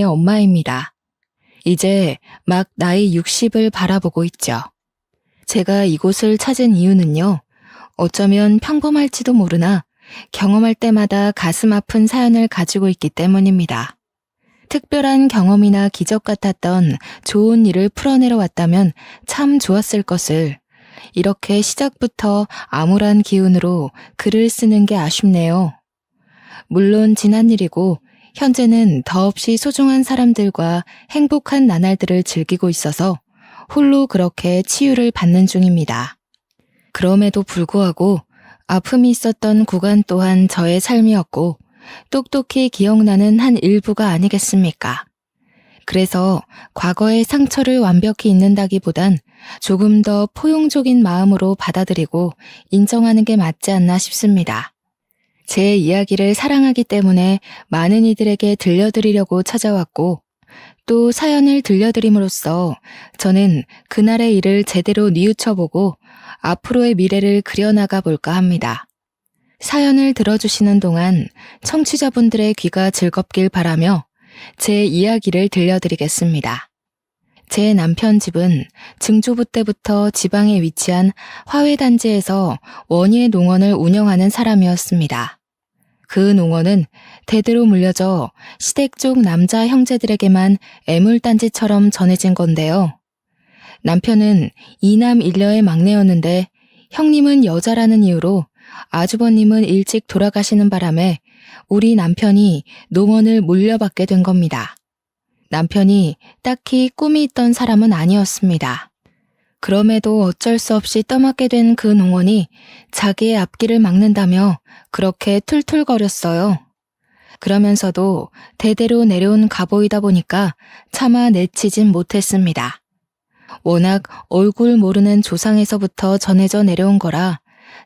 엄마입니다. 이제 막 나이 60을 바라보고 있죠. 제가 이곳을 찾은 이유는요. 어쩌면 평범할지도 모르나 경험할 때마다 가슴 아픈 사연을 가지고 있기 때문입니다. 특별한 경험이나 기적 같았던 좋은 일을 풀어내려 왔다면 참 좋았을 것을 이렇게 시작부터 암울한 기운으로 글을 쓰는 게 아쉽네요. 물론 지난 일이고 현재는 더없이 소중한 사람들과 행복한 나날들을 즐기고 있어서 홀로 그렇게 치유를 받는 중입니다. 그럼에도 불구하고 아픔이 있었던 구간 또한 저의 삶이었고 똑똑히 기억나는 한 일부가 아니겠습니까? 그래서 과거의 상처를 완벽히 잊는다기보단 조금 더 포용적인 마음으로 받아들이고 인정하는 게 맞지 않나 싶습니다. 제 이야기를 사랑하기 때문에 많은 이들에게 들려드리려고 찾아왔고 또 사연을 들려드림으로써 저는 그날의 일을 제대로 뉘우쳐보고 앞으로의 미래를 그려나가 볼까 합니다. 사연을 들어주시는 동안 청취자분들의 귀가 즐겁길 바라며 제 이야기를 들려드리겠습니다. 제 남편 집은 증조부 때부터 지방에 위치한 화훼단지에서 원예 농원을 운영하는 사람이었습니다. 그 농원은 대대로 물려져 시댁 쪽 남자 형제들에게만 애물단지처럼 전해진 건데요. 남편은 2남 1녀의 막내였는데 형님은 여자라는 이유로 아주버님은 일찍 돌아가시는 바람에 우리 남편이 농원을 물려받게 된 겁니다. 남편이 딱히 꿈이 있던 사람은 아니었습니다. 그럼에도 어쩔 수 없이 떠맡게 된 그 농원이 자기의 앞길을 막는다며 그렇게 툴툴거렸어요. 그러면서도 대대로 내려온 가보이다 보니까 차마 내치진 못했습니다. 워낙 얼굴 모르는 조상에서부터 전해져 내려온 거라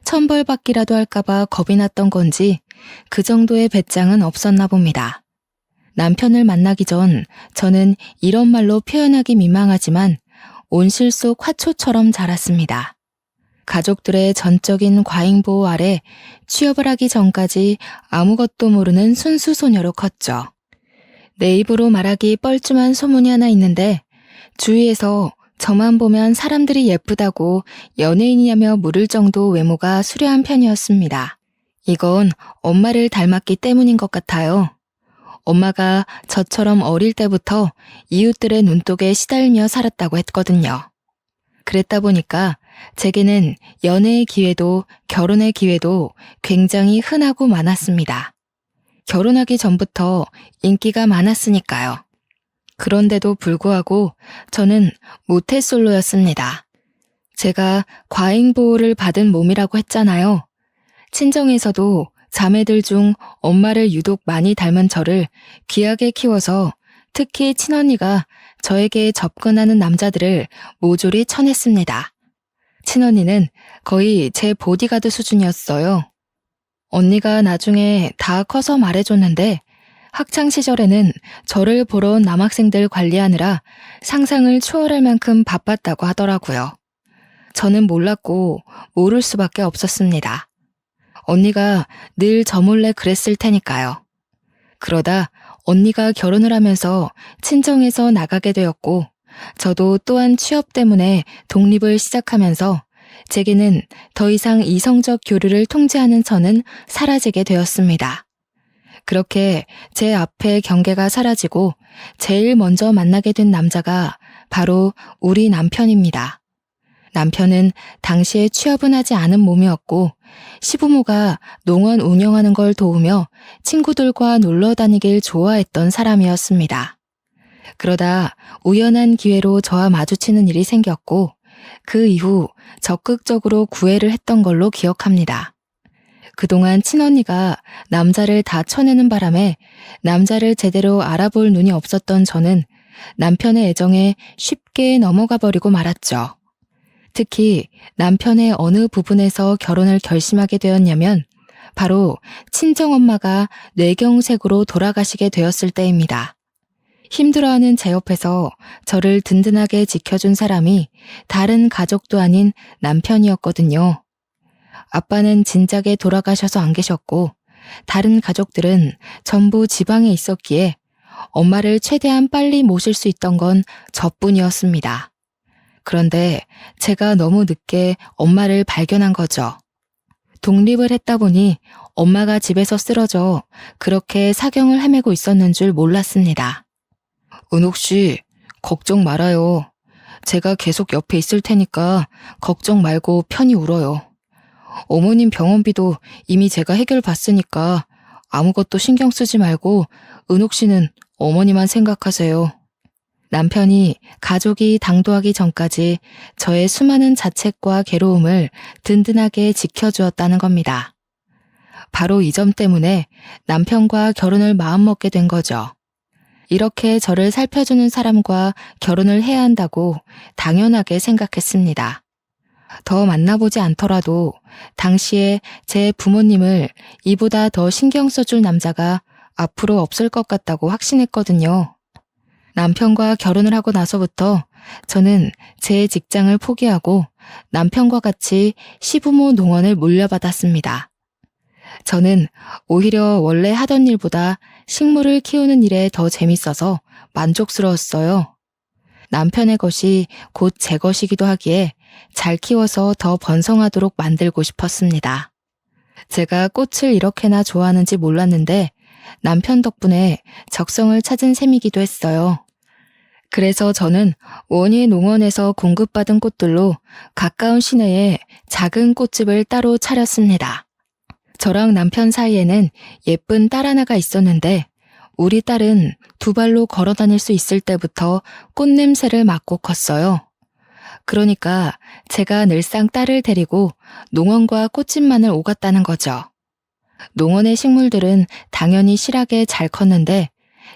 천벌받기라도 할까봐 겁이 났던 건지 그 정도의 배짱은 없었나 봅니다. 남편을 만나기 전 저는 이런 말로 표현하기 민망하지만 온실 속 화초처럼 자랐습니다. 가족들의 전적인 과잉보호 아래 취업을 하기 전까지 아무것도 모르는 순수 소녀로 컸죠. 내 입으로 말하기 뻘쭘한 소문이 하나 있는데 주위에서 저만 보면 사람들이 예쁘다고 연예인이냐며 물을 정도 외모가 수려한 편이었습니다. 이건 엄마를 닮았기 때문인 것 같아요. 엄마가 저처럼 어릴 때부터 이웃들의 눈독에 시달며 살았다고 했거든요. 그랬다 보니까 제게는 연애의 기회도 결혼의 기회도 굉장히 흔하고 많았습니다. 결혼하기 전부터 인기가 많았으니까요. 그런데도 불구하고 저는 모태솔로였습니다. 제가 과잉보호를 받은 몸이라고 했잖아요. 친정에서도 자매들 중 엄마를 유독 많이 닮은 저를 귀하게 키워서 특히 친언니가 저에게 접근하는 남자들을 모조리 쳐냈습니다. 친언니는 거의 제 보디가드 수준이었어요. 언니가 나중에 다 커서 말해줬는데 학창시절에는 저를 보러 온 남학생들 관리하느라 상상을 초월할 만큼 바빴다고 하더라고요. 저는 몰랐고 모를 수밖에 없었습니다. 언니가 늘 저 몰래 그랬을 테니까요. 그러다 언니가 결혼을 하면서 친정에서 나가게 되었고 저도 또한 취업 때문에 독립을 시작하면서 제게는 더 이상 이성적 교류를 통제하는 선은 사라지게 되었습니다. 그렇게 제 앞에 경계가 사라지고 제일 먼저 만나게 된 남자가 바로 우리 남편입니다. 남편은 당시에 취업은 하지 않은 몸이었고 시부모가 농원 운영하는 걸 도우며 친구들과 놀러 다니길 좋아했던 사람이었습니다. 그러다 우연한 기회로 저와 마주치는 일이 생겼고 그 이후 적극적으로 구애를 했던 걸로 기억합니다. 그동안 친언니가 남자를 다 쳐내는 바람에 남자를 제대로 알아볼 눈이 없었던 저는 남편의 애정에 쉽게 넘어가 버리고 말았죠. 특히 남편의 어느 부분에서 결혼을 결심하게 되었냐면 바로 친정엄마가 뇌경색으로 돌아가시게 되었을 때입니다. 힘들어하는 제 옆에서 저를 든든하게 지켜준 사람이 다른 가족도 아닌 남편이었거든요. 아빠는 진작에 돌아가셔서 안 계셨고 다른 가족들은 전부 지방에 있었기에 엄마를 최대한 빨리 모실 수 있던 건 저뿐이었습니다. 그런데 제가 너무 늦게 엄마를 발견한 거죠. 독립을 했다 보니 엄마가 집에서 쓰러져 그렇게 사경을 헤매고 있었는 줄 몰랐습니다. 은옥 씨, 걱정 말아요. 제가 계속 옆에 있을 테니까 걱정 말고 편히 울어요. 어머님 병원비도 이미 제가 해결받으니까 아무것도 신경 쓰지 말고 은옥 씨는 어머니만 생각하세요. 남편이 가족이 당도하기 전까지 저의 수많은 자책과 괴로움을 든든하게 지켜주었다는 겁니다. 바로 이 점 때문에 남편과 결혼을 마음먹게 된 거죠. 이렇게 저를 살펴주는 사람과 결혼을 해야 한다고 당연하게 생각했습니다. 더 만나보지 않더라도 당시에 제 부모님을 이보다 더 신경 써줄 남자가 앞으로 없을 것 같다고 확신했거든요. 남편과 결혼을 하고 나서부터 저는 제 직장을 포기하고 남편과 같이 시부모 농원을 물려받았습니다. 저는 오히려 원래 하던 일보다 식물을 키우는 일에 더 재밌어서 만족스러웠어요. 남편의 것이 곧 제 것이기도 하기에 잘 키워서 더 번성하도록 만들고 싶었습니다. 제가 꽃을 이렇게나 좋아하는지 몰랐는데 남편 덕분에 적성을 찾은 셈이기도 했어요. 그래서 저는 원예 농원에서 공급받은 꽃들로 가까운 시내에 작은 꽃집을 따로 차렸습니다. 저랑 남편 사이에는 예쁜 딸 하나가 있었는데 우리 딸은 두 발로 걸어 다닐 수 있을 때부터 꽃 냄새를 맡고 컸어요. 그러니까 제가 늘상 딸을 데리고 농원과 꽃집만을 오갔다는 거죠. 농원의 식물들은 당연히 실하게 잘 컸는데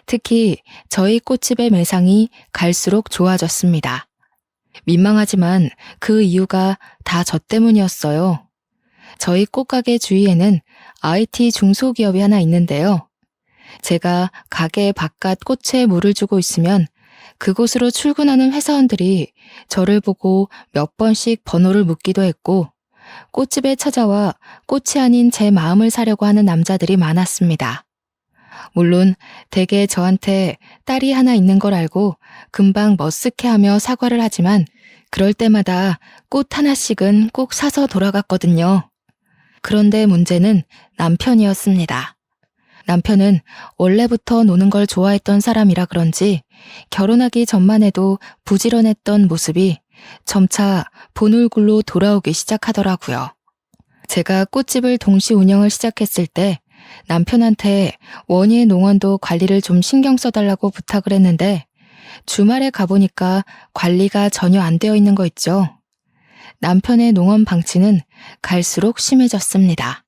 특히 저희 꽃집의 매상이 갈수록 좋아졌습니다. 민망하지만 그 이유가 다 저 때문이었어요. 저희 꽃가게 주위에는 IT 중소기업이 하나 있는데요. 제가 가게 바깥 꽃에 물을 주고 있으면 그곳으로 출근하는 회사원들이 저를 보고 몇 번씩 번호를 묻기도 했고 꽃집에 찾아와 꽃이 아닌 제 마음을 사려고 하는 남자들이 많았습니다. 물론 대개 저한테 딸이 하나 있는 걸 알고 금방 머쓱해하며 사과를 하지만 그럴 때마다 꽃 하나씩은 꼭 사서 돌아갔거든요. 그런데 문제는 남편이었습니다. 남편은 원래부터 노는 걸 좋아했던 사람이라 그런지 결혼하기 전만 해도 부지런했던 모습이 점차 본울굴로 돌아오기 시작하더라고요. 제가 꽃집을 동시 운영을 시작했을 때 남편한테 원예 농원도 관리를 좀 신경 써달라고 부탁을 했는데 주말에 가보니까 관리가 전혀 안 되어 있는 거 있죠. 남편의 농원 방치는 갈수록 심해졌습니다.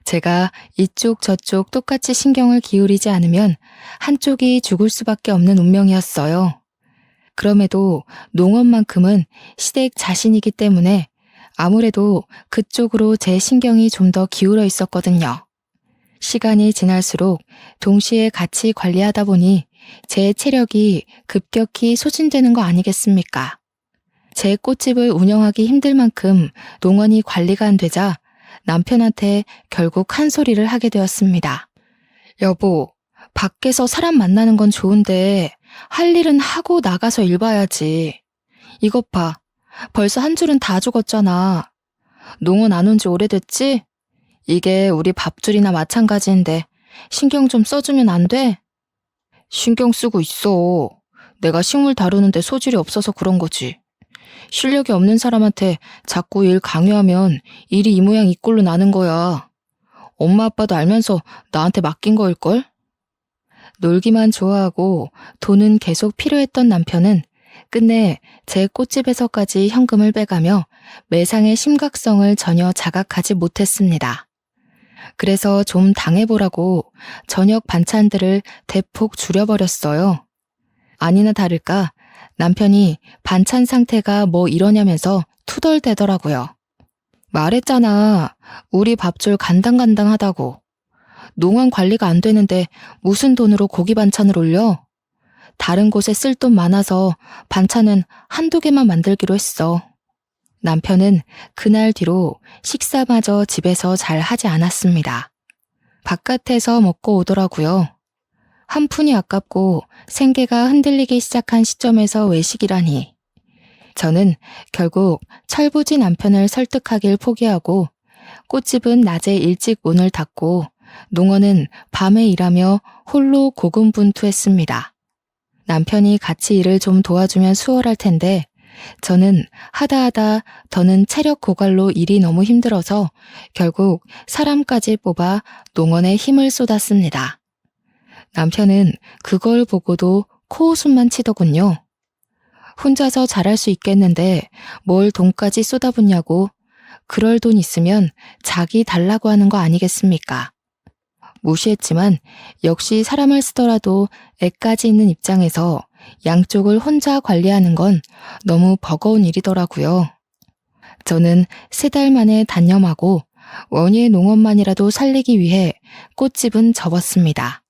제가 이쪽 저쪽 똑같이 신경을 기울이지 않으면 한쪽이 죽을 수밖에 없는 운명이었어요. 그럼에도 농원만큼은 시댁 자신이기 때문에 아무래도 그쪽으로 제 신경이 좀 더 기울어 있었거든요. 시간이 지날수록 동시에 같이 관리하다 보니 제 체력이 급격히 소진되는 거 아니겠습니까? 제 꽃집을 운영하기 힘들 만큼 농원이 관리가 안 되자 남편한테 결국 한 소리를 하게 되었습니다. 여보, 밖에서 사람 만나는 건 좋은데 할 일은 하고 나가서 일 봐야지. 이것 봐, 벌써 한 줄은 다 죽었잖아. 농원 안 온 지 오래됐지? 이게 우리 밥줄이나 마찬가지인데 신경 좀 써주면 안 돼? 신경 쓰고 있어. 내가 식물 다루는데 소질이 없어서 그런 거지. 실력이 없는 사람한테 자꾸 일 강요하면 일이 이 모양 이 꼴로 나는 거야. 엄마 아빠도 알면서 나한테 맡긴 거일걸? 놀기만 좋아하고 돈은 계속 필요했던 남편은 끝내 제 꽃집에서까지 현금을 빼가며 매상의 심각성을 전혀 자각하지 못했습니다. 그래서 좀 당해보라고 저녁 반찬들을 대폭 줄여버렸어요. 아니나 다를까 남편이 반찬 상태가 뭐 이러냐면서 투덜대더라고요. 말했잖아. 우리 밥줄 간당간당하다고. 농원 관리가 안 되는데 무슨 돈으로 고기 반찬을 올려? 다른 곳에 쓸 돈 많아서 반찬은 한두 개만 만들기로 했어. 남편은 그날 뒤로 식사마저 집에서 잘 하지 않았습니다. 바깥에서 먹고 오더라고요. 한 푼이 아깝고 생계가 흔들리기 시작한 시점에서 외식이라니. 저는 결국 철부지 남편을 설득하길 포기하고 꽃집은 낮에 일찍 문을 닫고 농어는 밤에 일하며 홀로 고군분투했습니다. 남편이 같이 일을 좀 도와주면 수월할 텐데 저는 하다 더는 체력 고갈로 일이 너무 힘들어서 결국 사람까지 뽑아 농원에 힘을 쏟았습니다. 남편은 그걸 보고도 코웃음만 치더군요. 혼자서 잘할 수 있겠는데 뭘 돈까지 쏟아붓냐고. 그럴 돈 있으면 자기 달라고 하는 거 아니겠습니까? 무시했지만 역시 사람을 쓰더라도 애까지 있는 입장에서 양쪽을 혼자 관리하는 건 너무 버거운 일이더라고요. 저는 3달 만에 단념하고 원예 농원만이라도 살리기 위해 꽃집은 접었습니다.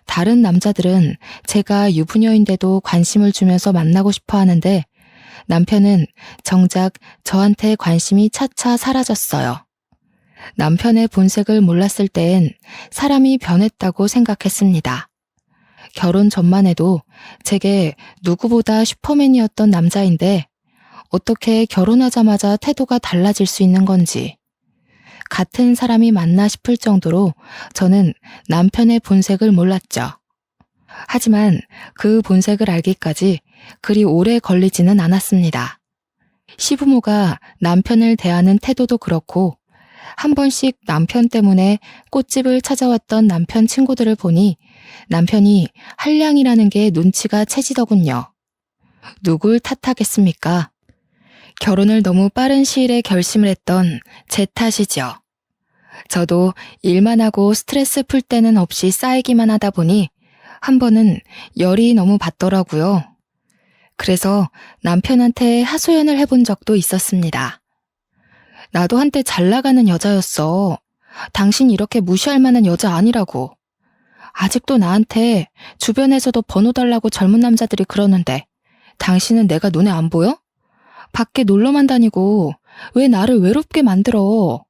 다른 남자들은 제가 유부녀인데도 관심을 주면서 만나고 싶어 하는데 남편은 정작 저한테 관심이 차차 사라졌어요. 남편의 본색을 몰랐을 땐 사람이 변했다고 생각했습니다. 결혼 전만 해도 제게 누구보다 슈퍼맨이었던 남자인데 어떻게 결혼하자마자 태도가 달라질 수 있는 건지. 같은 사람이 맞나 싶을 정도로 저는 남편의 본색을 몰랐죠. 하지만 그 본색을 알기까지 그리 오래 걸리지는 않았습니다. 시부모가 남편을 대하는 태도도 그렇고 한 번씩 남편 때문에 꽃집을 찾아왔던 남편 친구들을 보니 남편이 한량이라는 게 눈치가 채지더군요. 누굴 탓하겠습니까? 결혼을 너무 빠른 시일에 결심을 했던 제 탓이죠. 저도 일만 하고 스트레스 풀 때는 없이 쌓이기만 하다 보니 한 번은 열이 너무 받더라고요. 그래서 남편한테 하소연을 해본 적도 있었습니다. 나도 한때 잘 나가는 여자였어. 당신 이렇게 무시할 만한 여자 아니라고. 아직도 나한테 주변에서도 번호 달라고 젊은 남자들이 그러는데 당신은 내가 눈에 안 보여? 밖에 놀러만 다니고 왜 나를 외롭게 만들어?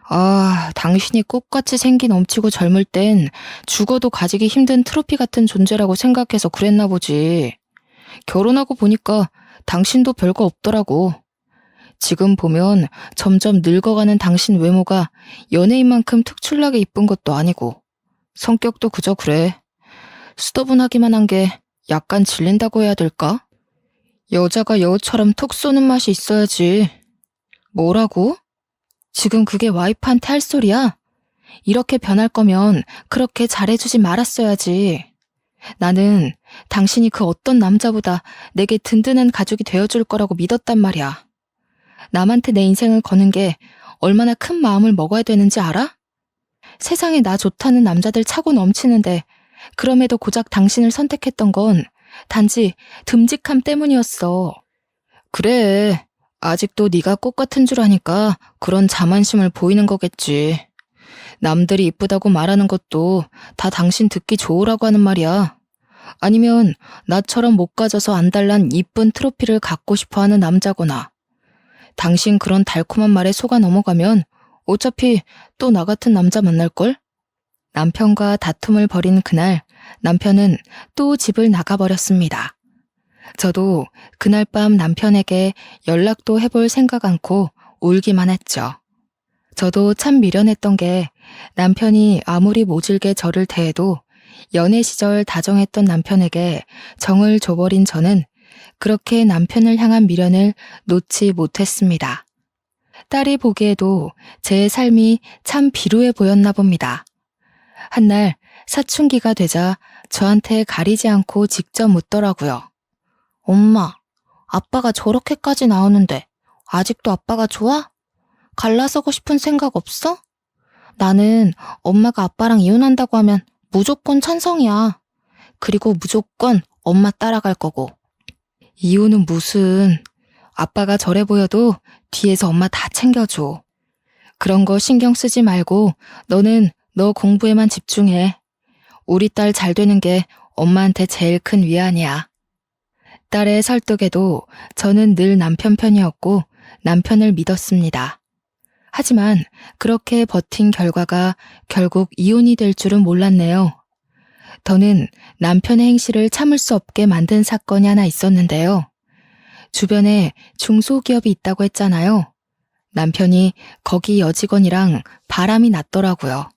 아, 당신이 꽃같이 생기 넘치고 젊을 땐 죽어도 가지기 힘든 트로피 같은 존재라고 생각해서 그랬나 보지. 결혼하고 보니까 당신도 별거 없더라고. 지금 보면 점점 늙어가는 당신 외모가 연예인만큼 특출나게 이쁜 것도 아니고 성격도 그저 그래. 수더분하기만 한 게 약간 질린다고 해야 될까? 여자가 여우처럼 톡 쏘는 맛이 있어야지. 뭐라고? 지금 그게 와이프한테 할 소리야? 이렇게 변할 거면 그렇게 잘해주지 말았어야지. 나는 당신이 그 어떤 남자보다 내게 든든한 가족이 되어줄 거라고 믿었단 말이야. 남한테 내 인생을 거는 게 얼마나 큰 마음을 먹어야 되는지 알아? 세상에 나 좋다는 남자들 차고 넘치는데 그럼에도 고작 당신을 선택했던 건 단지 듬직함 때문이었어. 그래, 아직도 네가 꽃 같은 줄 아니까 그런 자만심을 보이는 거겠지. 남들이 이쁘다고 말하는 것도 다 당신 듣기 좋으라고 하는 말이야. 아니면 나처럼 못 가져서 안달난 이쁜 트로피를 갖고 싶어하는 남자거나. 당신 그런 달콤한 말에 속아 넘어가면 어차피 또 나 같은 남자 만날걸? 남편과 다툼을 벌인 그날 남편은 또 집을 나가버렸습니다. 저도 그날 밤 남편에게 연락도 해볼 생각 않고 울기만 했죠. 저도 참 미련했던 게 남편이 아무리 모질게 저를 대해도 연애 시절 다정했던 남편에게 정을 줘버린 저는 그렇게 남편을 향한 미련을 놓지 못했습니다. 딸이 보기에도 제 삶이 참 비루해 보였나 봅니다. 한날 사춘기가 되자 저한테 가리지 않고 직접 묻더라고요. 엄마, 아빠가 저렇게까지 나오는데 아직도 아빠가 좋아? 갈라서고 싶은 생각 없어? 나는 엄마가 아빠랑 이혼한다고 하면 무조건 찬성이야. 그리고 무조건 엄마 따라갈 거고. 이혼은 무슨, 아빠가 저래 보여도 뒤에서 엄마 다 챙겨줘. 그런 거 신경 쓰지 말고 너는 너 공부에만 집중해. 우리 딸 잘 되는 게 엄마한테 제일 큰 위안이야. 딸의 설득에도 저는 늘 남편 편이었고 남편을 믿었습니다. 하지만 그렇게 버틴 결과가 결국 이혼이 될 줄은 몰랐네요. 더는 남편의 행실을 참을 수 없게 만든 사건이 하나 있었는데요. 주변에 중소기업이 있다고 했잖아요. 남편이 거기 여직원이랑 바람이 났더라고요.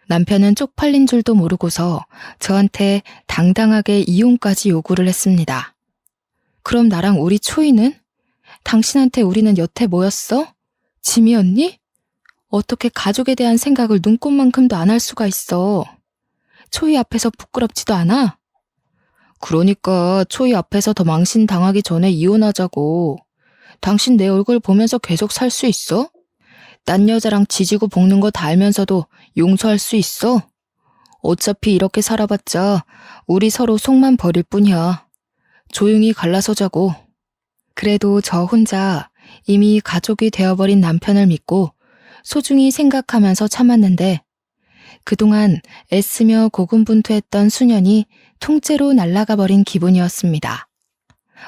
남편은 쪽팔린 줄도 모르고서 저한테 당당하게 이혼까지 요구를 했습니다. 그럼 나랑 우리 초이는? 당신한테 우리는 여태 뭐였어? 짐이었니? 어떻게 가족에 대한 생각을 눈꼽만큼도 안 할 수가 있어. 초이 앞에서 부끄럽지도 않아? 그러니까 초이 앞에서 더 망신당하기 전에 이혼하자고. 당신 내 얼굴 보면서 계속 살 수 있어? 딴 여자랑 지지고 볶는 거 다 알면서도 용서할 수 있어? 어차피 이렇게 살아봤자 우리 서로 속만 버릴 뿐이야. 조용히 갈라서자고. 그래도 저 혼자 이미 가족이 되어버린 남편을 믿고 소중히 생각하면서 참았는데 그동안 애쓰며 고군분투했던 수년이 통째로 날아가 버린 기분이었습니다.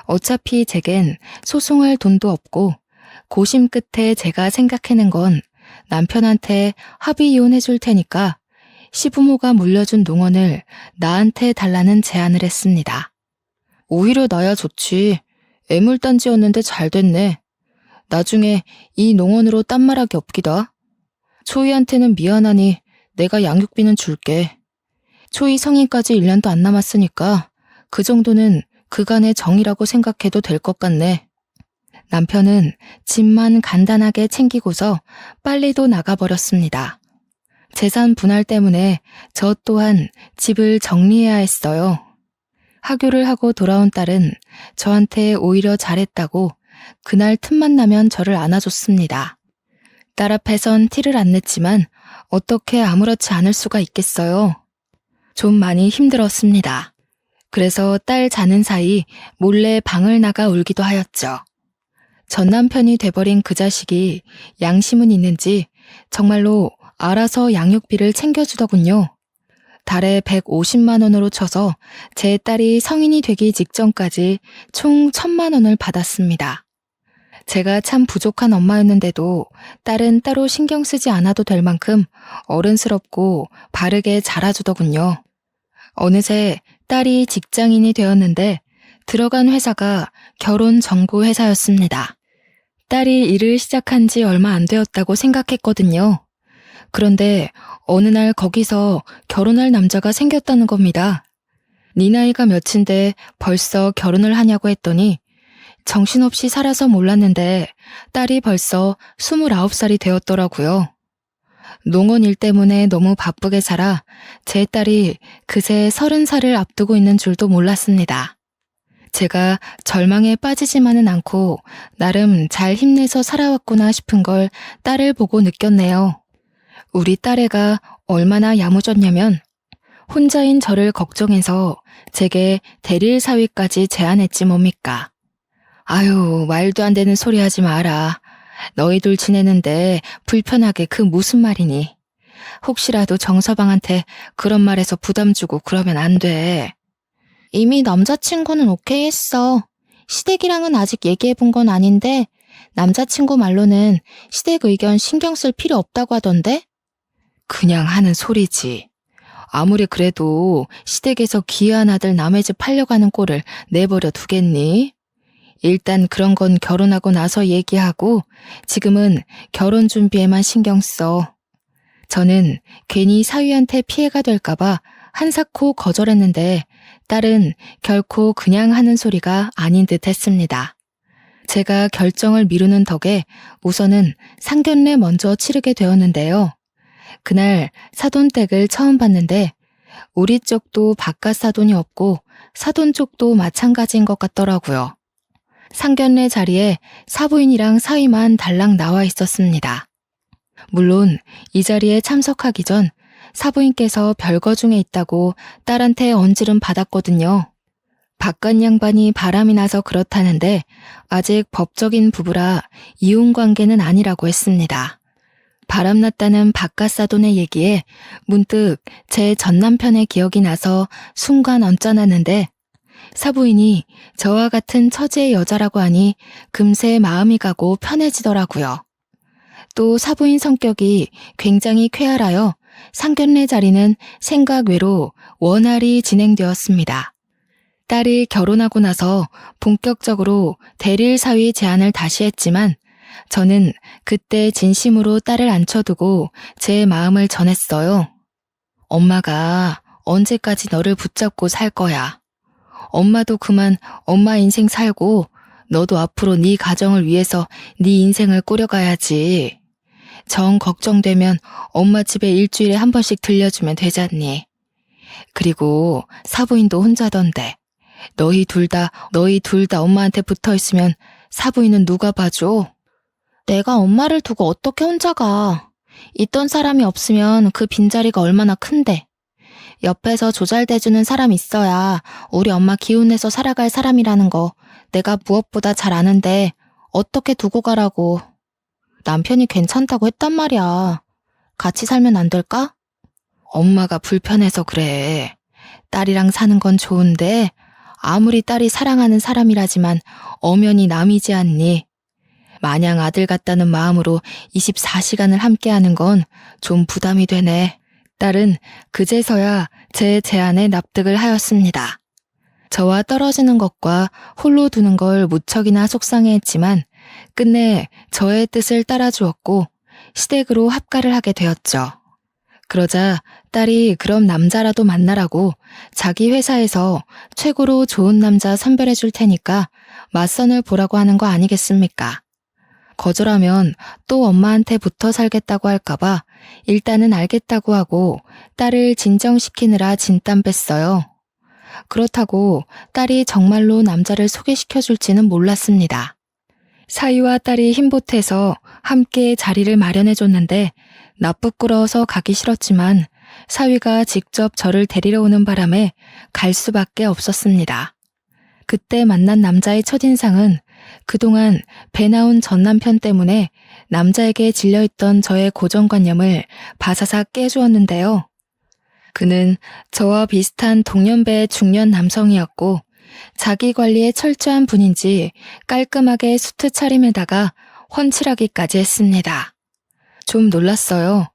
어차피 제겐 소송할 돈도 없고 고심 끝에 제가 생각해낸 건 남편한테 합의 이혼해줄 테니까 시부모가 물려준 농원을 나한테 달라는 제안을 했습니다. 오히려 나야 좋지. 애물단지였는데 잘 됐네. 나중에 이 농원으로 딴 말하기 없기다. 초이한테는 미안하니 내가 양육비는 줄게. 초이 성인까지 1년도 안 남았으니까 그 정도는 그간의 정이라고 생각해도 될 것 같네. 남편은 집만 간단하게 챙기고서 빨리도 나가버렸습니다. 재산 분할 때문에 저 또한 집을 정리해야 했어요. 하교를 하고 돌아온 딸은 저한테 오히려 잘했다고 그날 틈만 나면 저를 안아줬습니다. 딸 앞에선 티를 안 냈지만 어떻게 아무렇지 않을 수가 있겠어요. 좀 많이 힘들었습니다. 그래서 딸 자는 사이 몰래 방을 나가 울기도 하였죠. 전 남편이 돼버린 그 자식이 양심은 있는지 정말로 알아서 양육비를 챙겨주더군요. 달에 150만 원으로 쳐서 제 딸이 성인이 되기 직전까지 총 1,000만 원을 받았습니다. 제가 참 부족한 엄마였는데도 딸은 따로 신경 쓰지 않아도 될 만큼 어른스럽고 바르게 자라주더군요. 어느새 딸이 직장인이 되었는데 들어간 회사가 결혼 정보 회사였습니다. 딸이 일을 시작한 지 얼마 안 되었다고 생각했거든요. 그런데 어느 날 거기서 결혼할 남자가 생겼다는 겁니다. 네 나이가 몇인데 벌써 결혼을 하냐고 했더니 정신없이 살아서 몰랐는데 딸이 벌써 29살이 되었더라고요. 농원 일 때문에 너무 바쁘게 살아 제 딸이 그새 30살을 앞두고 있는 줄도 몰랐습니다. 제가 절망에 빠지지만은 않고 나름 잘 힘내서 살아왔구나 싶은 걸 딸을 보고 느꼈네요. 우리 딸애가 얼마나 야무졌냐면 혼자인 저를 걱정해서 제게 대릴 사위까지 제안했지 뭡니까. 아유, 말도 안 되는 소리 하지 마라. 너희들 지내는데 불편하게 그 무슨 말이니. 혹시라도 정서방한테 그런 말해서 부담 주고 그러면 안 돼. 이미 남자친구는 오케이 했어. 시댁이랑은 아직 얘기해본 건 아닌데 남자친구 말로는 시댁 의견 신경 쓸 필요 없다고 하던데? 그냥 하는 소리지. 아무리 그래도 시댁에서 귀한 아들 남의 집 팔려가는 꼴을 내버려 두겠니? 일단 그런 건 결혼하고 나서 얘기하고 지금은 결혼 준비에만 신경 써. 저는 괜히 사위한테 피해가 될까봐 한사코 거절했는데 딸은 결코 그냥 하는 소리가 아닌 듯 했습니다. 제가 결정을 미루는 덕에 우선은 상견례 먼저 치르게 되었는데요. 그날 사돈댁을 처음 봤는데 우리 쪽도 바깥 사돈이 없고 사돈 쪽도 마찬가지인 것 같더라고요. 상견례 자리에 사부인이랑 사위만 달랑 나와 있었습니다. 물론 이 자리에 참석하기 전 사부인께서 별거 중에 있다고 딸한테 언질은 받았거든요. 바깥 양반이 바람이 나서 그렇다는데 아직 법적인 부부라 이혼 관계는 아니라고 했습니다. 바람났다는 바깥 사돈의 얘기에 문득 제 전남편의 기억이 나서 순간 언짢았는데 사부인이 저와 같은 처지의 여자라고 하니 금세 마음이 가고 편해지더라고요. 또 사부인 성격이 굉장히 쾌활하여 상견례 자리는 생각 외로 원활히 진행되었습니다. 딸이 결혼하고 나서 본격적으로 대릴 사위 제안을 다시 했지만 저는 그때 진심으로 딸을 앉혀두고 제 마음을 전했어요. 엄마가 언제까지 너를 붙잡고 살 거야. 엄마도 그만 엄마 인생 살고 너도 앞으로 네 가정을 위해서 네 인생을 꾸려가야지. 정 걱정되면 엄마 집에 일주일에 한 번씩 들려주면 되잖니. 그리고 사부인도 혼자던데. 너희 둘 다 엄마한테 붙어 있으면 사부인은 누가 봐줘? 내가 엄마를 두고 어떻게 혼자 가? 있던 사람이 없으면 그 빈자리가 얼마나 큰데. 옆에서 조잘대주는 사람 있어야 우리 엄마 기운내서 살아갈 사람이라는 거 내가 무엇보다 잘 아는데 어떻게 두고 가라고. 남편이 괜찮다고 했단 말이야. 같이 살면 안 될까? 엄마가 불편해서 그래. 딸이랑 사는 건 좋은데 아무리 딸이 사랑하는 사람이라지만 엄연히 남이지 않니. 마냥 아들 같다는 마음으로 24시간을 함께하는 건 좀 부담이 되네. 딸은 그제서야 제 제안에 납득을 하였습니다. 저와 떨어지는 것과 홀로 두는 걸 무척이나 속상해했지만 끝내 저의 뜻을 따라주었고 시댁으로 합가를 하게 되었죠. 그러자 딸이 그럼 남자라도 만나라고 자기 회사에서 최고로 좋은 남자 선별해 줄 테니까 맞선을 보라고 하는 거 아니겠습니까? 거절하면 또 엄마한테 붙어 살겠다고 할까봐 일단은 알겠다고 하고 딸을 진정시키느라 진땀 뺐어요. 그렇다고 딸이 정말로 남자를 소개시켜 줄지는 몰랐습니다. 사위와 딸이 힘보태서 함께 자리를 마련해 줬는데 나 부끄러워서 가기 싫었지만 사위가 직접 저를 데리러 오는 바람에 갈 수밖에 없었습니다. 그때 만난 남자의 첫인상은 그동안 배 나온 전 남편 때문에 남자에게 질려있던 저의 고정관념을 바사삭 깨주었는데요. 그는 저와 비슷한 동년배의 중년 남성이었고 자기 관리에 철저한 분인지 깔끔하게 수트 차림에다가 훤칠하기까지 했습니다. 좀 놀랐어요.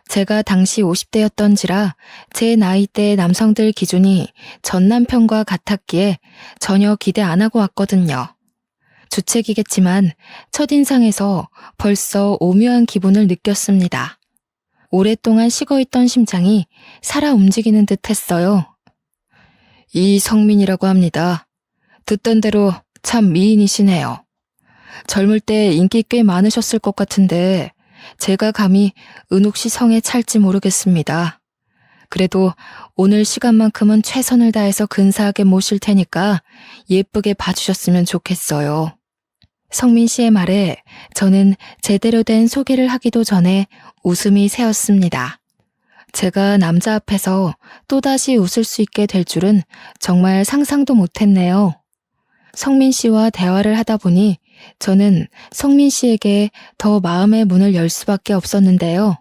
제가 당시 50대였던지라 제 나이대의 남성들 기준이 전 남편과 같았기에 전혀 기대 안 하고 왔거든요. 주책이겠지만 첫인상에서 벌써 오묘한 기분을 느꼈습니다. 오랫동안 식어있던 심장이 살아 움직이는 듯 했어요. 이성민이라고 합니다. 듣던 대로 참 미인이시네요. 젊을 때 인기 꽤 많으셨을 것 같은데 제가 감히 은옥 씨 성에 찰지 모르겠습니다. 그래도 오늘 시간만큼은 최선을 다해서 근사하게 모실 테니까 예쁘게 봐주셨으면 좋겠어요. 성민 씨의 말에 저는 제대로 된 소개를 하기도 전에 웃음이 새었습니다. 제가 남자 앞에서 또다시 웃을 수 있게 될 줄은 정말 상상도 못했네요. 성민 씨와 대화를 하다 보니 저는 성민 씨에게 더 마음의 문을 열 수밖에 없었는데요.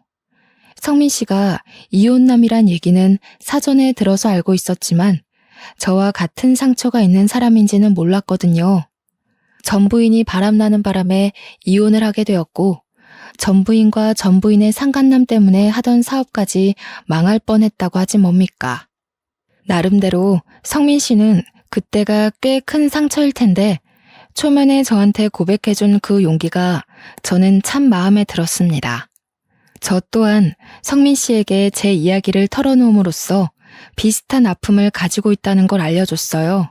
성민 씨가 이혼남이란 얘기는 사전에 들어서 알고 있었지만 저와 같은 상처가 있는 사람인지는 몰랐거든요. 전부인이 바람나는 바람에 이혼을 하게 되었고 전부인과 전부인의 상간남 때문에 하던 사업까지 망할 뻔했다고 하지 뭡니까. 나름대로 성민 씨는 그때가 꽤 큰 상처일 텐데 초면에 저한테 고백해준 그 용기가 저는 참 마음에 들었습니다. 저 또한 성민 씨에게 제 이야기를 털어놓음으로써 비슷한 아픔을 가지고 있다는 걸 알려줬어요.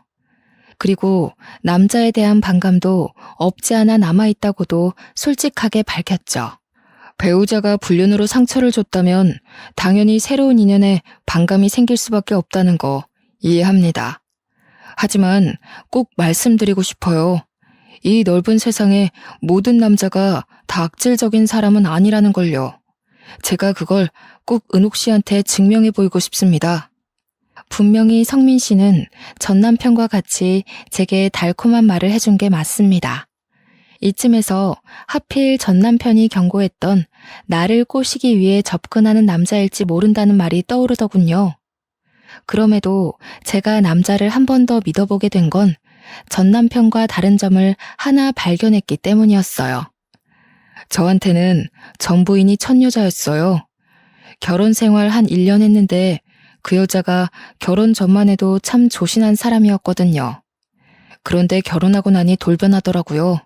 그리고 남자에 대한 반감도 없지 않아 남아있다고도 솔직하게 밝혔죠. 배우자가 불륜으로 상처를 줬다면 당연히 새로운 인연에 반감이 생길 수밖에 없다는 거 이해합니다. 하지만 꼭 말씀드리고 싶어요. 이 넓은 세상에 모든 남자가 다 악질적인 사람은 아니라는 걸요. 제가 그걸 꼭 은옥 씨한테 증명해 보이고 싶습니다. 분명히 성민 씨는 전 남편과 같이 제게 달콤한 말을 해준 게 맞습니다. 이쯤에서 하필 전 남편이 경고했던 나를 꼬시기 위해 접근하는 남자일지 모른다는 말이 떠오르더군요. 그럼에도 제가 남자를 한 번 더 믿어보게 된 건 전 남편과 다른 점을 하나 발견했기 때문이었어요. 저한테는 전부인이 첫 여자였어요. 결혼 생활 한 1년 했는데 그 여자가 결혼 전만 해도 참 조신한 사람이었거든요. 그런데 결혼하고 나니 돌변하더라고요.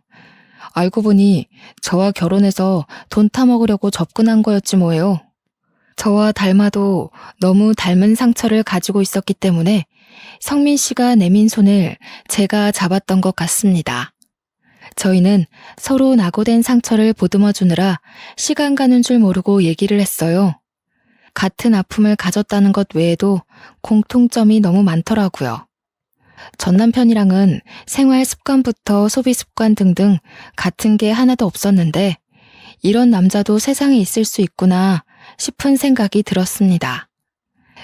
알고 보니 저와 결혼해서 돈 타먹으려고 접근한 거였지 뭐예요. 저와 닮아도 너무 닮은 상처를 가지고 있었기 때문에 성민 씨가 내민 손을 제가 잡았던 것 같습니다. 저희는 서로 낙오된 상처를 보듬어 주느라 시간 가는 줄 모르고 얘기를 했어요. 같은 아픔을 가졌다는 것 외에도 공통점이 너무 많더라고요. 전 남편이랑은 생활 습관부터 소비 습관 등등 같은 게 하나도 없었는데 이런 남자도 세상에 있을 수 있구나 싶은 생각이 들었습니다.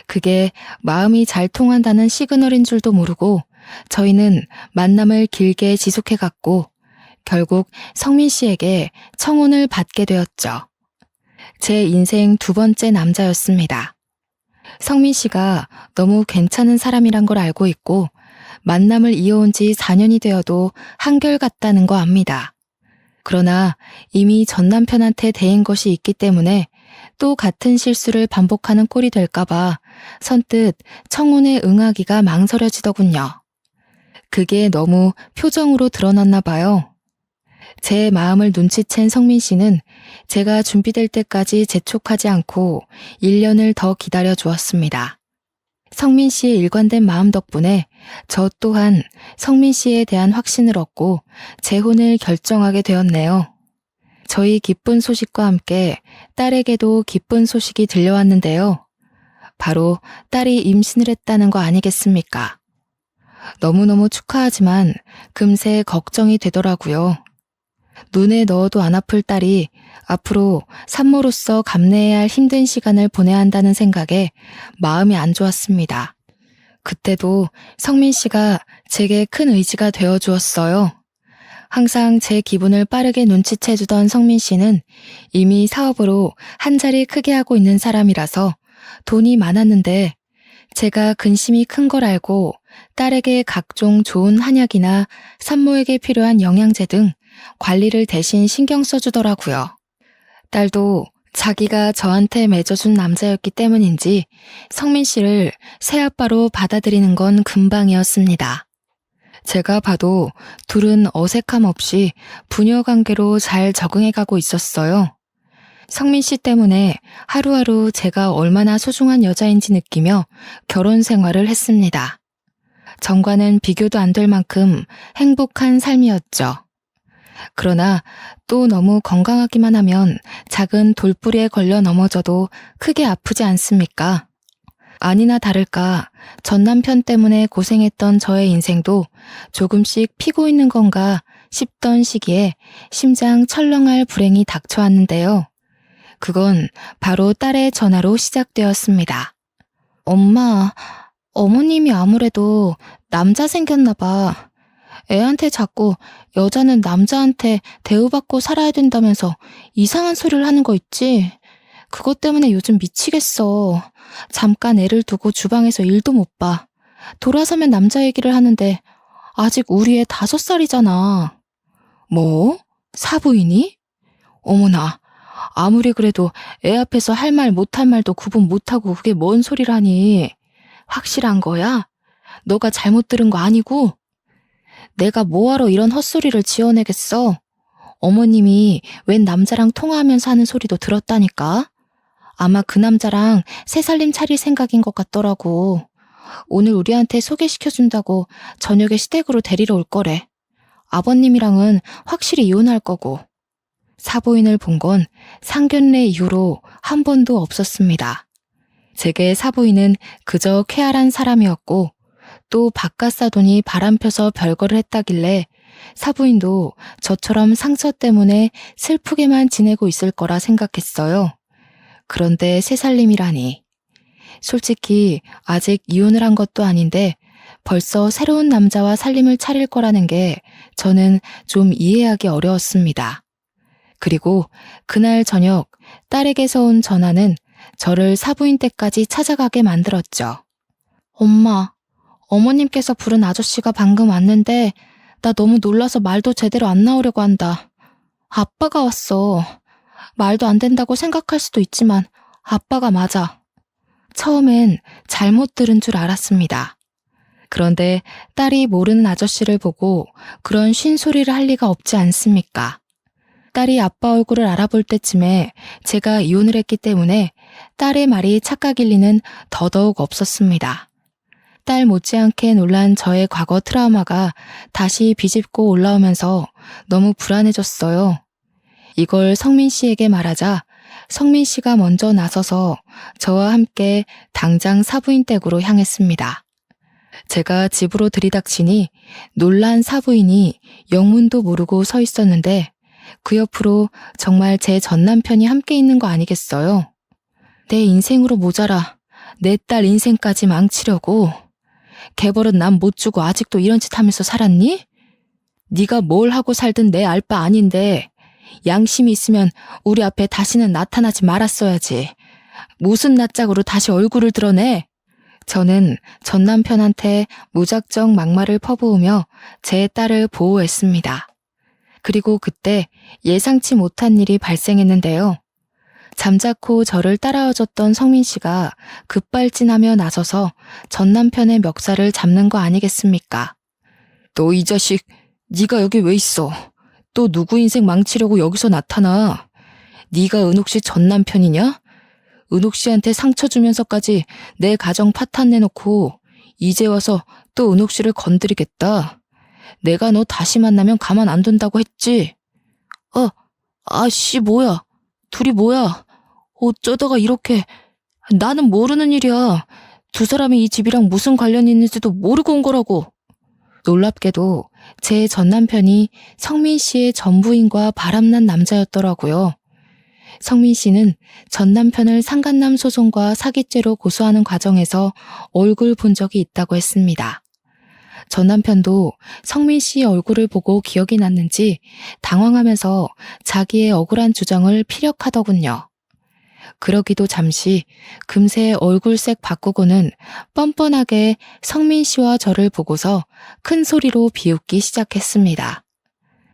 그게 마음이 잘 통한다는 시그널인 줄도 모르고 저희는 만남을 길게 지속해갔고 결국 성민 씨에게 청혼을 받게 되었죠. 제 인생 두 번째 남자였습니다. 성민 씨가 너무 괜찮은 사람이란 걸 알고 있고 만남을 이어온 지 4년이 되어도 한결같다는 거 압니다. 그러나 이미 전 남편한테 대인 것이 있기 때문에 또 같은 실수를 반복하는 꼴이 될까봐 선뜻 청혼에 응하기가 망설여지더군요. 그게 너무 표정으로 드러났나 봐요. 제 마음을 눈치챈 성민 씨는 제가 준비될 때까지 재촉하지 않고 1년을 더 기다려 주었습니다. 성민 씨의 일관된 마음 덕분에 저 또한 성민 씨에 대한 확신을 얻고 재혼을 결정하게 되었네요. 저희 기쁜 소식과 함께 딸에게도 기쁜 소식이 들려왔는데요. 바로 딸이 임신을 했다는 거 아니겠습니까? 너무너무 축하하지만 금세 걱정이 되더라고요. 눈에 넣어도 안 아플 딸이 앞으로 산모로서 감내해야 할 힘든 시간을 보내야 한다는 생각에 마음이 안 좋았습니다. 그때도 성민 씨가 제게 큰 의지가 되어 주었어요. 항상 제 기분을 빠르게 눈치채주던 성민 씨는 이미 사업으로 한 자리 크게 하고 있는 사람이라서 돈이 많았는데 제가 근심이 큰 걸 알고 딸에게 각종 좋은 한약이나 산모에게 필요한 영양제 등 관리를 대신 신경 써주더라고요. 딸도 자기가 저한테 맺어준 남자였기 때문인지 성민 씨를 새아빠로 받아들이는 건 금방이었습니다. 제가 봐도 둘은 어색함 없이 부녀 관계로 잘 적응해가고 있었어요. 성민 씨 때문에 하루하루 제가 얼마나 소중한 여자인지 느끼며 결혼 생활을 했습니다. 전과는 비교도 안 될 만큼 행복한 삶이었죠. 그러나 또 너무 건강하기만 하면 작은 돌부리에 걸려 넘어져도 크게 아프지 않습니까? 아니나 다를까 전 남편 때문에 고생했던 저의 인생도 조금씩 피고 있는 건가 싶던 시기에 심장 철렁할 불행이 닥쳐왔는데요. 그건 바로 딸의 전화로 시작되었습니다. 엄마, 어머님이 아무래도 남자 생겼나 봐. 애한테 자꾸 여자는 남자한테 대우받고 살아야 된다면서 이상한 소리를 하는 거 있지? 그것 때문에 요즘 미치겠어. 잠깐 애를 두고 주방에서 일도 못 봐. 돌아서면 남자 얘기를 하는데 아직 우리 애 5살이잖아. 뭐? 사부인이? 어머나, 아무리 그래도 애 앞에서 할 말 못할 말도 구분 못하고 그게 뭔 소리라니. 확실한 거야? 너가 잘못 들은 거 아니고? 내가 뭐하러 이런 헛소리를 지어내겠어? 어머님이 웬 남자랑 통화하면서 하는 소리도 들었다니까? 아마 그 남자랑 새살림 차릴 생각인 것 같더라고. 오늘 우리한테 소개시켜준다고 저녁에 시댁으로 데리러 올 거래. 아버님이랑은 확실히 이혼할 거고. 사부인을 본 건 상견례 이후로 한 번도 없었습니다. 제게 사부인은 그저 쾌활한 사람이었고 또 바깥사돈이 바람펴서 별거를 했다길래 사부인도 저처럼 상처 때문에 슬프게만 지내고 있을 거라 생각했어요. 그런데 새살림이라니. 솔직히 아직 이혼을 한 것도 아닌데 벌써 새로운 남자와 살림을 차릴 거라는 게 저는 좀 이해하기 어려웠습니다. 그리고 그날 저녁 딸에게서 온 전화는 저를 사부인 댁까지 찾아가게 만들었죠. 엄마, 어머님께서 부른 아저씨가 방금 왔는데 나 너무 놀라서 말도 제대로 안 나오려고 한다. 아빠가 왔어. 말도 안 된다고 생각할 수도 있지만 아빠가 맞아. 처음엔 잘못 들은 줄 알았습니다. 그런데 딸이 모르는 아저씨를 보고 그런 쉰소리를 할 리가 없지 않습니까? 딸이 아빠 얼굴을 알아볼 때쯤에 제가 이혼을 했기 때문에 딸의 말이 착각일 리는 더더욱 없었습니다. 딸 못지않게 놀란 저의 과거 트라우마가 다시 비집고 올라오면서 너무 불안해졌어요. 이걸 성민 씨에게 말하자 성민 씨가 먼저 나서서 저와 함께 당장 사부인 댁으로 향했습니다. 제가 집으로 들이닥치니 놀란 사부인이 영문도 모르고 서 있었는데 그 옆으로 정말 제 전남편이 함께 있는 거 아니겠어요? 내 인생으로 모자라 내 딸 인생까지 망치려고 개벌은 남 못 주고 아직도 이런 짓 하면서 살았니? 네가 뭘 하고 살든 내 알 바 아닌데 양심이 있으면 우리 앞에 다시는 나타나지 말았어야지. 무슨 낯짝으로 다시 얼굴을 드러내? 저는 전 남편한테 무작정 막말을 퍼부으며 제 딸을 보호했습니다. 그리고 그때 예상치 못한 일이 발생했는데요. 잠자코 저를 따라와줬던 성민 씨가 급발진하며 나서서 전 남편의 멱살을 잡는 거 아니겠습니까? 너 이 자식, 네가 여기 왜 있어? 또 누구 인생 망치려고 여기서 나타나? 네가 은옥 씨 전 남편이냐? 은옥 씨한테 상처 주면서까지 내 가정 파탄 내놓고 이제 와서 또 은옥 씨를 건드리겠다. 내가 너 다시 만나면 가만 안 둔다고 했지? 아씨 뭐야? 둘이 뭐야? 어쩌다가 이렇게... 나는 모르는 일이야. 두 사람이 이 집이랑 무슨 관련이 있는지도 모르고 온 거라고. 놀랍게도 제 전남편이 성민 씨의 전부인과 바람난 남자였더라고요. 성민 씨는 전남편을 상간남 소송과 사기죄로 고소하는 과정에서 얼굴 본 적이 있다고 했습니다. 전남편도 성민 씨의 얼굴을 보고 기억이 났는지 당황하면서 자기의 억울한 주장을 피력하더군요. 그러기도 잠시 금세 얼굴색 바꾸고는 뻔뻔하게 성민 씨와 저를 보고서 큰 소리로 비웃기 시작했습니다.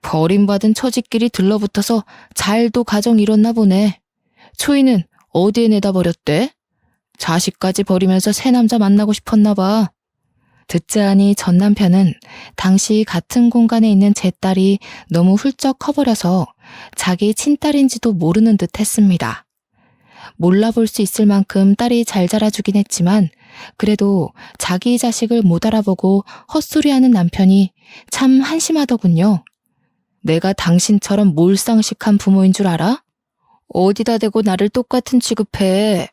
버림받은 처지끼리 들러붙어서 잘도 가정 이뤘나 보네. 초이는 어디에 내다 버렸대? 자식까지 버리면서 새 남자 만나고 싶었나 봐. 듣자 하니 전 남편은 당시 같은 공간에 있는 제 딸이 너무 훌쩍 커버려서 자기 친딸인지도 모르는 듯 했습니다. 몰라볼 수 있을 만큼 딸이 잘 자라주긴 했지만 그래도 자기 자식을 못 알아보고 헛소리하는 남편이 참 한심하더군요. 내가 당신처럼 몰상식한 부모인 줄 알아? 어디다 대고 나를 똑같은 취급해.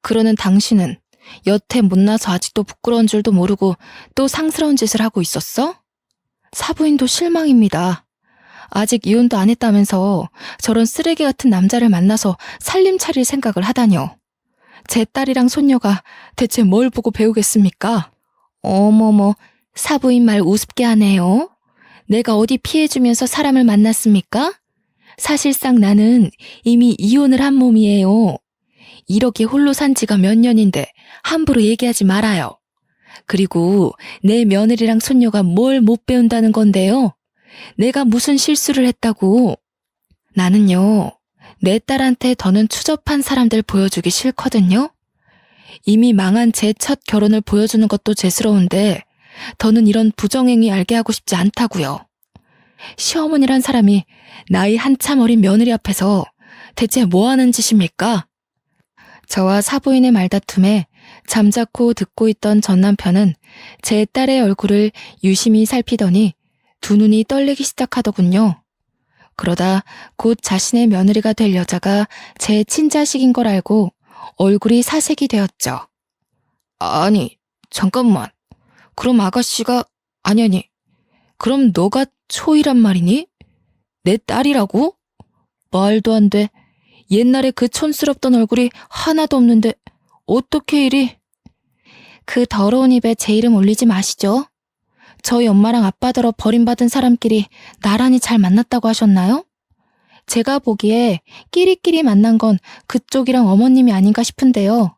그러는 당신은 여태 못나서 아직도 부끄러운 줄도 모르고 또 상스러운 짓을 하고 있었어? 사부인도 실망입니다. 아직 이혼도 안 했다면서 저런 쓰레기 같은 남자를 만나서 살림 차릴 생각을 하다뇨. 제 딸이랑 손녀가 대체 뭘 보고 배우겠습니까? 어머머, 사부인 말 우습게 하네요. 내가 어디 피해주면서 사람을 만났습니까? 사실상 나는 이미 이혼을 한 몸이에요. 이렇게 홀로 산 지가 몇 년인데 함부로 얘기하지 말아요. 그리고 내 며느리랑 손녀가 뭘 못 배운다는 건데요. 내가 무슨 실수를 했다고. 나는요, 내 딸한테 더는 추접한 사람들 보여주기 싫거든요. 이미 망한 제 첫 결혼을 보여주는 것도 죄스러운데 더는 이런 부정행위 알게 하고 싶지 않다고요. 시어머니란 사람이 나이 한참 어린 며느리 앞에서 대체 뭐 하는 짓입니까? 저와 사부인의 말다툼에 잠자코 듣고 있던 전 남편은 제 딸의 얼굴을 유심히 살피더니 두 눈이 떨리기 시작하더군요. 그러다 곧 자신의 며느리가 될 여자가 제 친자식인 걸 알고 얼굴이 사색이 되었죠. 아니, 잠깐만. 그럼 아가씨가... 아니. 그럼 너가 초이란 말이니? 내 딸이라고? 말도 안 돼. 옛날에 그 촌스럽던 얼굴이 하나도 없는데 어떻게 이리... 그 더러운 입에 제 이름 올리지 마시죠. 저희 엄마랑 아빠더러 버림받은 사람끼리 나란히 잘 만났다고 하셨나요? 제가 보기에 끼리끼리 만난 건 그쪽이랑 어머님이 아닌가 싶은데요.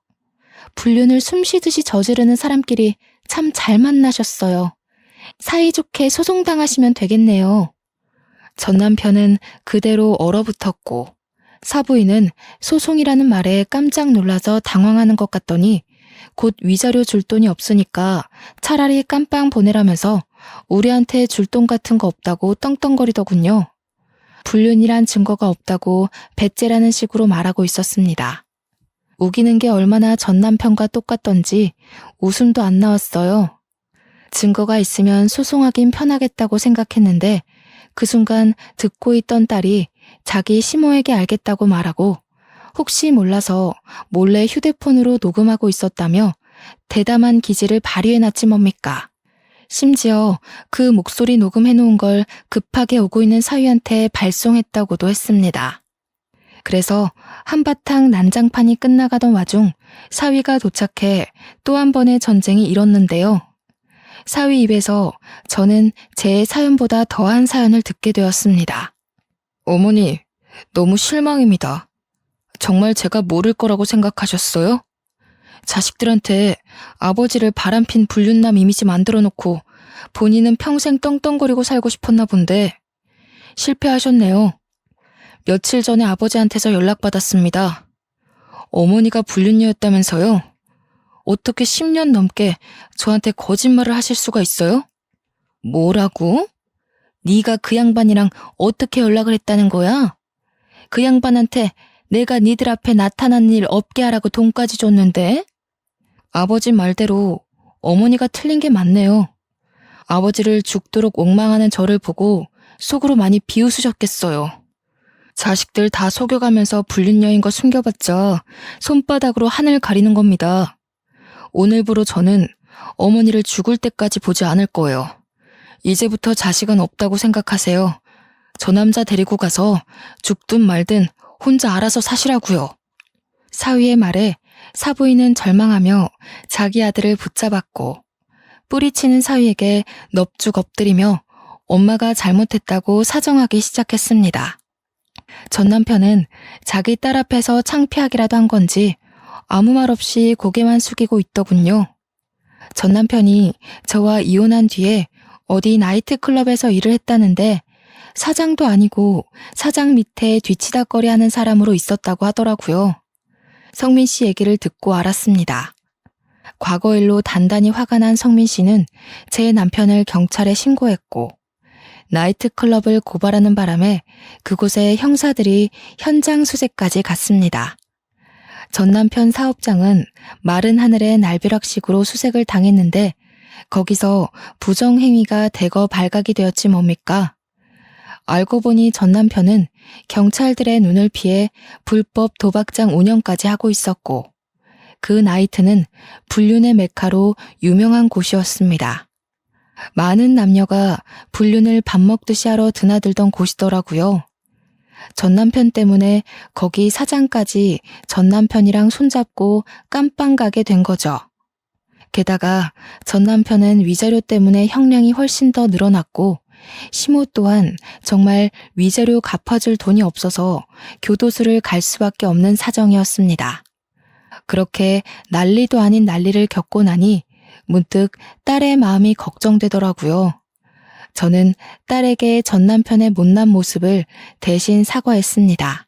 불륜을 숨쉬듯이 저지르는 사람끼리 참 잘 만나셨어요. 사이좋게 소송당하시면 되겠네요. 전 남편은 그대로 얼어붙었고 사부인은 소송이라는 말에 깜짝 놀라서 당황하는 것 같더니 곧 위자료 줄 돈이 없으니까 차라리 깜빵 보내라면서 우리한테 줄 돈 같은 거 없다고 떵떵거리더군요. 불륜이란 증거가 없다고 배째라는 식으로 말하고 있었습니다. 우기는 게 얼마나 전 남편과 똑같던지 웃음도 안 나왔어요. 증거가 있으면 소송하긴 편하겠다고 생각했는데 그 순간 듣고 있던 딸이 자기 시모에게 알겠다고 말하고 혹시 몰라서 몰래 휴대폰으로 녹음하고 있었다며 대담한 기질을 발휘해놨지 뭡니까. 심지어 그 목소리 녹음해놓은 걸 급하게 오고 있는 사위한테 발송했다고도 했습니다. 그래서 한바탕 난장판이 끝나가던 와중 사위가 도착해 또 한 번의 전쟁이 일었는데요. 사위 입에서 저는 제 사연보다 더한 사연을 듣게 되었습니다. 어머니, 너무 실망입니다. 정말 제가 모를 거라고 생각하셨어요? 자식들한테 아버지를 바람핀 불륜남 이미지 만들어 놓고 본인은 평생 떵떵거리고 살고 싶었나 본데 실패하셨네요. 며칠 전에 아버지한테서 연락받았습니다. 어머니가 불륜녀였다면서요? 어떻게 10년 넘게 저한테 거짓말을 하실 수가 있어요? 뭐라고? 네가 그 양반이랑 어떻게 연락을 했다는 거야? 그 양반한테 내가 니들 앞에 나타난 일 없게 하라고 돈까지 줬는데? 아버지 말대로 어머니가 틀린 게 맞네요. 아버지를 죽도록 원망하는 저를 보고 속으로 많이 비웃으셨겠어요. 자식들 다 속여가면서 불륜녀인 거 숨겨봤자 손바닥으로 하늘 가리는 겁니다. 오늘부로 저는 어머니를 죽을 때까지 보지 않을 거예요. 이제부터 자식은 없다고 생각하세요. 저 남자 데리고 가서 죽든 말든 혼자 알아서 사시라고요. 사위의 말에 사부인은 절망하며 자기 아들을 붙잡았고 뿌리치는 사위에게 넙죽 엎드리며 엄마가 잘못했다고 사정하기 시작했습니다. 전 남편은 자기 딸 앞에서 창피하기라도 한 건지 아무 말 없이 고개만 숙이고 있더군요. 전 남편이 저와 이혼한 뒤에 어디 나이트클럽에서 일을 했다는데 사장도 아니고 사장 밑에 뒤치다꺼리 하는 사람으로 있었다고 하더라고요. 성민 씨 얘기를 듣고 알았습니다. 과거 일로 단단히 화가 난 성민 씨는 제 남편을 경찰에 신고했고 나이트클럽을 고발하는 바람에 그곳에 형사들이 현장 수색까지 갔습니다. 전 남편 사업장은 마른 하늘의 날벼락식으로 수색을 당했는데 거기서 부정행위가 대거 발각이 되었지 뭡니까? 알고 보니 전 남편은 경찰들의 눈을 피해 불법 도박장 운영까지 하고 있었고 그 나이트는 불륜의 메카로 유명한 곳이었습니다. 많은 남녀가 불륜을 밥 먹듯이 하러 드나들던 곳이더라고요. 전 남편 때문에 거기 사장까지 전 남편이랑 손잡고 깜빵 가게 된 거죠. 게다가 전 남편은 위자료 때문에 형량이 훨씬 더 늘어났고 시모 또한 정말 위자료 갚아줄 돈이 없어서 교도소를 갈 수밖에 없는 사정이었습니다. 그렇게 난리도 아닌 난리를 겪고 나니 문득 딸의 마음이 걱정되더라고요. 저는 딸에게 전 남편의 못난 모습을 대신 사과했습니다.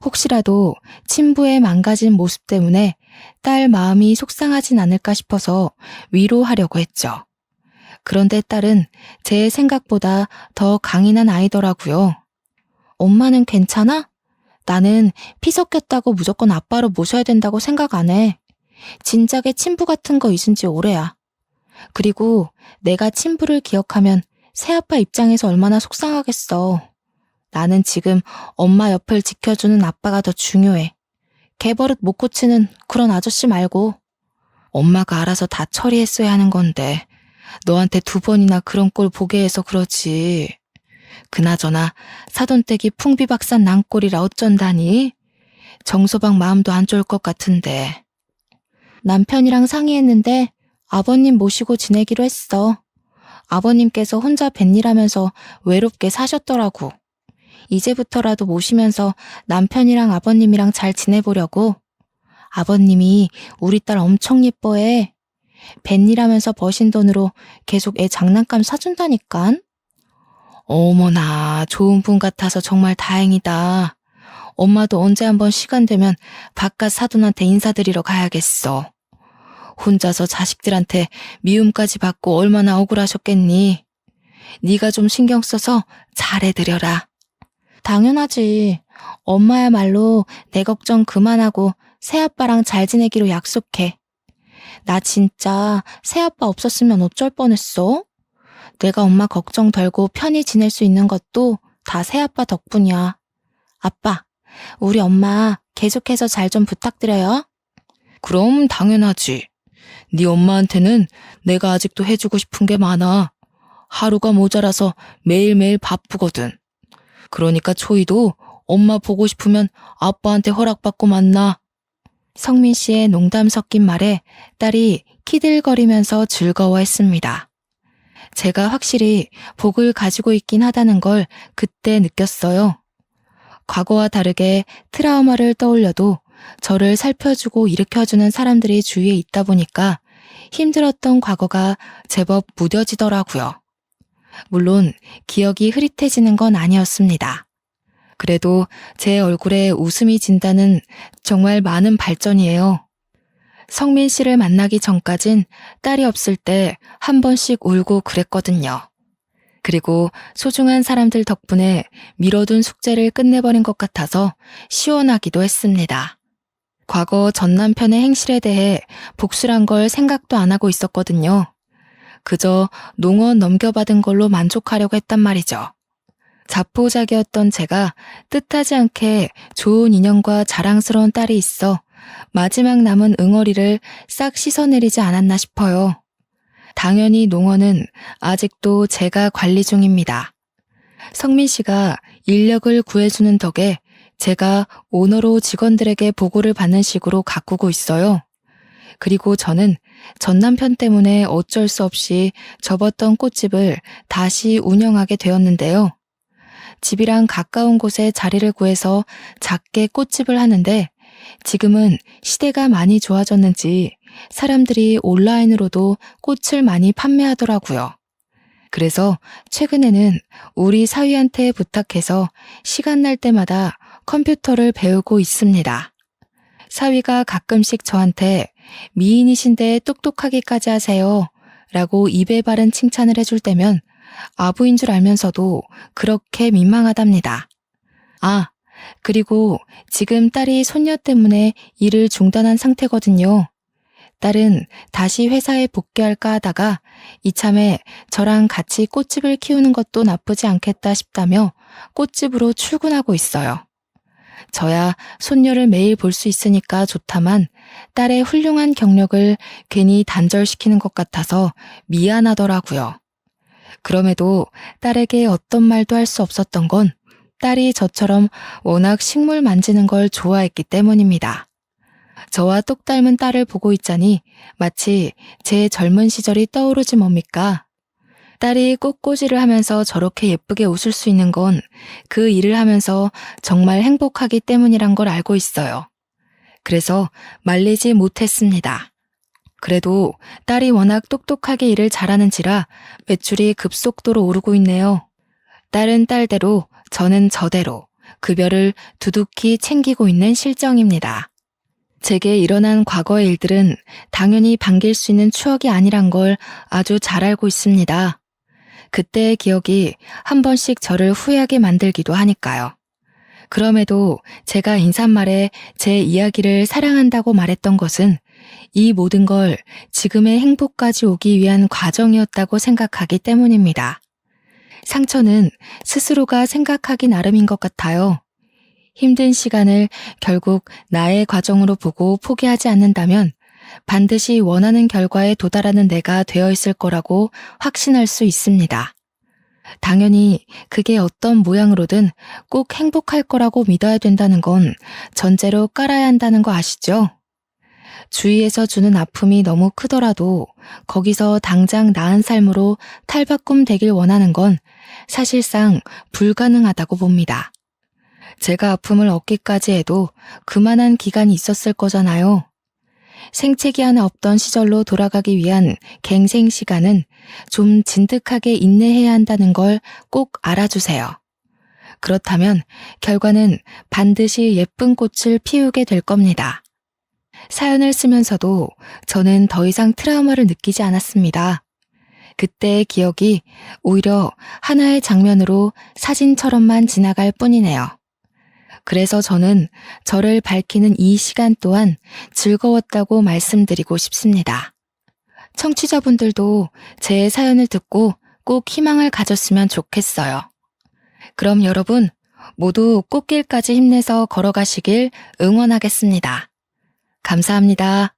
혹시라도 친부의 망가진 모습 때문에 딸 마음이 속상하진 않을까 싶어서 위로하려고 했죠. 그런데 딸은 제 생각보다 더 강인한 아이더라고요. 엄마는 괜찮아? 나는 피 섞였다고 무조건 아빠로 모셔야 된다고 생각 안 해. 진작에 친부 같은 거 잊은 지 오래야. 그리고 내가 친부를 기억하면 새아빠 입장에서 얼마나 속상하겠어. 나는 지금 엄마 옆을 지켜주는 아빠가 더 중요해. 개버릇 못 고치는 그런 아저씨 말고. 엄마가 알아서 다 처리했어야 하는 건데 너한테 2번이나 그런 꼴 보게 해서 그러지. 그나저나 사돈댁이 풍비박산 난 꼴이라 어쩐다니? 정서방 마음도 안 좋을 것 같은데. 남편이랑 상의했는데 아버님 모시고 지내기로 했어. 아버님께서 혼자 뱃일하면서 외롭게 사셨더라고. 이제부터라도 모시면서 남편이랑 아버님이랑 잘 지내보려고. 아버님이 우리 딸 엄청 예뻐해. 뱃일하면서 버신 돈으로 계속 애 장난감 사준다니깐. 어머나, 좋은 분 같아서 정말 다행이다. 엄마도 언제 한번 시간 되면 바깥 사돈한테 인사드리러 가야겠어. 혼자서 자식들한테 미움까지 받고 얼마나 억울하셨겠니? 네가 좀 신경 써서 잘해드려라. 당연하지. 엄마야말로 내 걱정 그만하고 새아빠랑 잘 지내기로 약속해. 나 진짜 새아빠 없었으면 어쩔 뻔했어? 내가 엄마 걱정 덜고 편히 지낼 수 있는 것도 다 새아빠 덕분이야. 아빠, 우리 엄마 계속해서 잘 좀 부탁드려요. 그럼 당연하지. 네 엄마한테는 내가 아직도 해주고 싶은 게 많아. 하루가 모자라서 매일매일 바쁘거든. 그러니까 초이도 엄마 보고 싶으면 아빠한테 허락받고 만나. 성민 씨의 농담 섞인 말에 딸이 키들거리면서 즐거워했습니다. 제가 확실히 복을 가지고 있긴 하다는 걸 그때 느꼈어요. 과거와 다르게 트라우마를 떠올려도 저를 살펴주고 일으켜주는 사람들이 주위에 있다 보니까 힘들었던 과거가 제법 무뎌지더라고요. 물론 기억이 흐릿해지는 건 아니었습니다. 그래도 제 얼굴에 웃음이 진다는 정말 많은 발전이에요. 성민 씨를 만나기 전까진 딸이 없을 때 한 번씩 울고 그랬거든요. 그리고 소중한 사람들 덕분에 미뤄둔 숙제를 끝내버린 것 같아서 시원하기도 했습니다. 과거 전 남편의 행실에 대해 복수란 걸 생각도 안 하고 있었거든요. 그저 농원 넘겨받은 걸로 만족하려고 했단 말이죠. 자포자기였던 제가 뜻하지 않게 좋은 인연과 자랑스러운 딸이 있어 마지막 남은 응어리를 싹 씻어내리지 않았나 싶어요. 당연히 농원은 아직도 제가 관리 중입니다. 성민 씨가 인력을 구해주는 덕에 제가 오너로 직원들에게 보고를 받는 식으로 가꾸고 있어요. 그리고 저는 전 남편 때문에 어쩔 수 없이 접었던 꽃집을 다시 운영하게 되었는데요. 집이랑 가까운 곳에 자리를 구해서 작게 꽃집을 하는데 지금은 시대가 많이 좋아졌는지 사람들이 온라인으로도 꽃을 많이 판매하더라고요. 그래서 최근에는 우리 사위한테 부탁해서 시간 날 때마다 컴퓨터를 배우고 있습니다. 사위가 가끔씩 저한테 미인이신데 똑똑하기까지 하세요 라고 입에 바른 칭찬을 해줄 때면 아부인 줄 알면서도 그렇게 민망하답니다. 아, 그리고 지금 딸이 손녀 때문에 일을 중단한 상태거든요. 딸은 다시 회사에 복귀할까 하다가 이참에 저랑 같이 꽃집을 키우는 것도 나쁘지 않겠다 싶다며 꽃집으로 출근하고 있어요. 저야 손녀를 매일 볼 수 있으니까 좋다만 딸의 훌륭한 경력을 괜히 단절시키는 것 같아서 미안하더라고요. 그럼에도 딸에게 어떤 말도 할 수 없었던 건 딸이 저처럼 워낙 식물 만지는 걸 좋아했기 때문입니다. 저와 똑 닮은 딸을 보고 있자니 마치 제 젊은 시절이 떠오르지 뭡니까? 딸이 꽃꽂이를 하면서 저렇게 예쁘게 웃을 수 있는 건 그 일을 하면서 정말 행복하기 때문이란 걸 알고 있어요. 그래서 말리지 못했습니다. 그래도 딸이 워낙 똑똑하게 일을 잘하는지라 매출이 급속도로 오르고 있네요. 딸은 딸대로 저는 저대로 급여를 두둑히 챙기고 있는 실정입니다. 제게 일어난 과거의 일들은 당연히 반길 수 있는 추억이 아니란 걸 아주 잘 알고 있습니다. 그때의 기억이 한 번씩 저를 후회하게 만들기도 하니까요. 그럼에도 제가 인사말에 제 이야기를 사랑한다고 말했던 것은 이 모든 걸 지금의 행복까지 오기 위한 과정이었다고 생각하기 때문입니다. 상처는 스스로가 생각하기 나름인 것 같아요. 힘든 시간을 결국 나의 과정으로 보고 포기하지 않는다면 반드시 원하는 결과에 도달하는 내가 되어 있을 거라고 확신할 수 있습니다. 당연히 그게 어떤 모양으로든 꼭 행복할 거라고 믿어야 된다는 건 전제로 깔아야 한다는 거 아시죠? 주위에서 주는 아픔이 너무 크더라도 거기서 당장 나은 삶으로 탈바꿈 되길 원하는 건 사실상 불가능하다고 봅니다. 제가 아픔을 얻기까지 해도 그만한 기간이 있었을 거잖아요. 생채기 하나 없던 시절로 돌아가기 위한 갱생 시간은 좀 진득하게 인내해야 한다는 걸 꼭 알아주세요. 그렇다면 결과는 반드시 예쁜 꽃을 피우게 될 겁니다. 사연을 쓰면서도 저는 더 이상 트라우마를 느끼지 않았습니다. 그때의 기억이 오히려 하나의 장면으로 사진처럼만 지나갈 뿐이네요. 그래서 저는 저를 밝히는 이 시간 또한 즐거웠다고 말씀드리고 싶습니다. 청취자분들도 제 사연을 듣고 꼭 희망을 가졌으면 좋겠어요. 그럼 여러분 모두 꽃길까지 힘내서 걸어가시길 응원하겠습니다. 감사합니다.